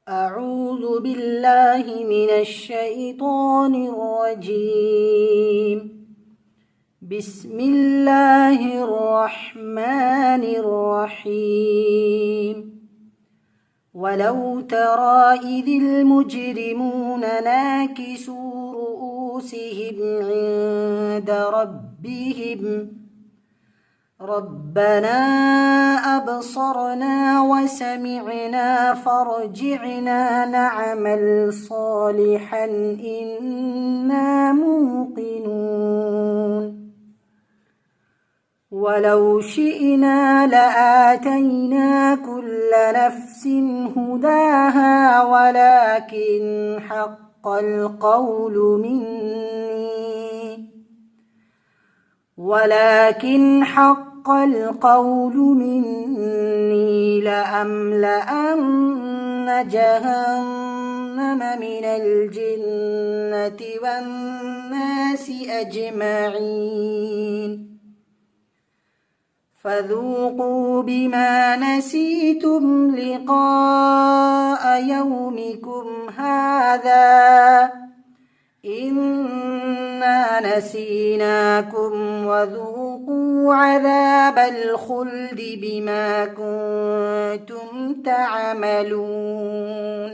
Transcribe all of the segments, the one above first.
أعوذ بالله من الشيطان الرجيم. بسم الله الرحمن الرحيم. ولو ترى إذ المجرمون ناكسوا رؤوسهم عند ربهم ربنا أبصرنا وسمعنا فارجعنا نعمل صالحا إنا موقنون. ولو شئنا لآتينا كل نفس هداها ولكن حق القول مني لأملأن جهنم من الجنة والناس أجمعين. فذوقوا بما نسيتم لقاء يومكم هذا إنا نسيناكم وذوقوا عذاب الخلد بما كنتم تعملون.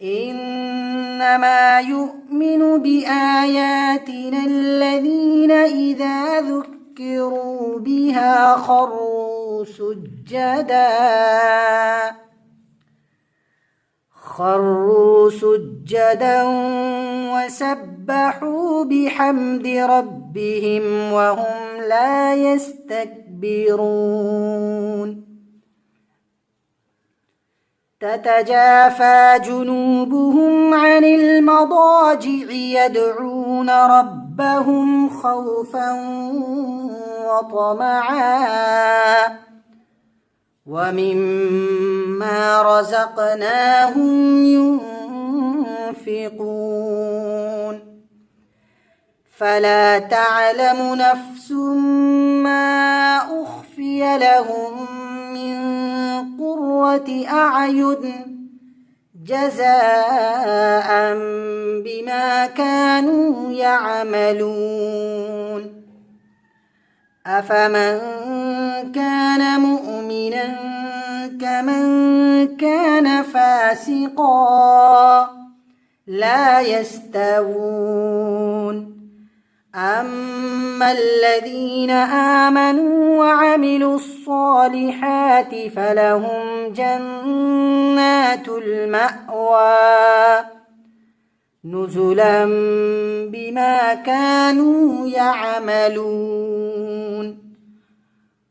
إنما يؤمن بآياتنا الذين إذا ذكروا بها خروا سجدا وسبحوا بحمد ربهم وهم لا يستكبرون. تتجافى جنوبهم عن المضاجع يدعون ربهم خوفا وطمعا ومما رزقناهم ينفقون. فلا تعلم نفس ما أخفي لهم من قرة أعين جزاء بما كانوا يعملون. أفمن كان مؤمنا كمن كان فاسقا لا يستوون. أما الذين آمنوا وعملوا الصالحات فلهم جنات المأوى نزلا بما كانوا يعملون.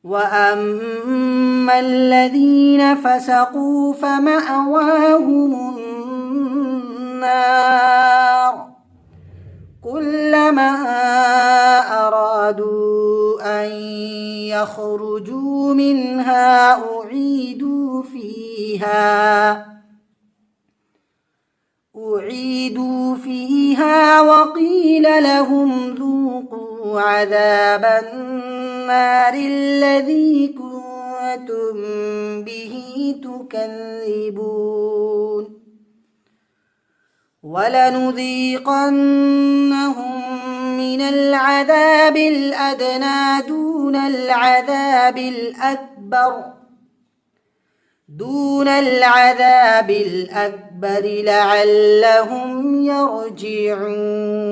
وأما الذين فسقوا فمأواهم النار كلما أرادوا أن يخرجوا منها أعيدوا فيها وقيل لهم ذوقوا عذاب النار الذي كنتم به تكذبون. ولنذيقنهم من العذاب الأدنى دون العذاب الأكبر لعلهم يرجعون.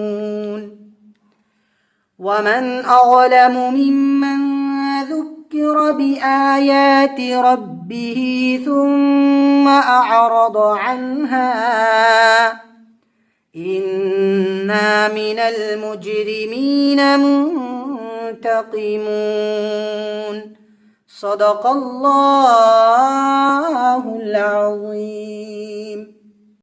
ومن أظلم ممن ذكر بآيات ربه ثم أعرض عنها إنا من المجرمين منتقمون. صدق الله العظيم.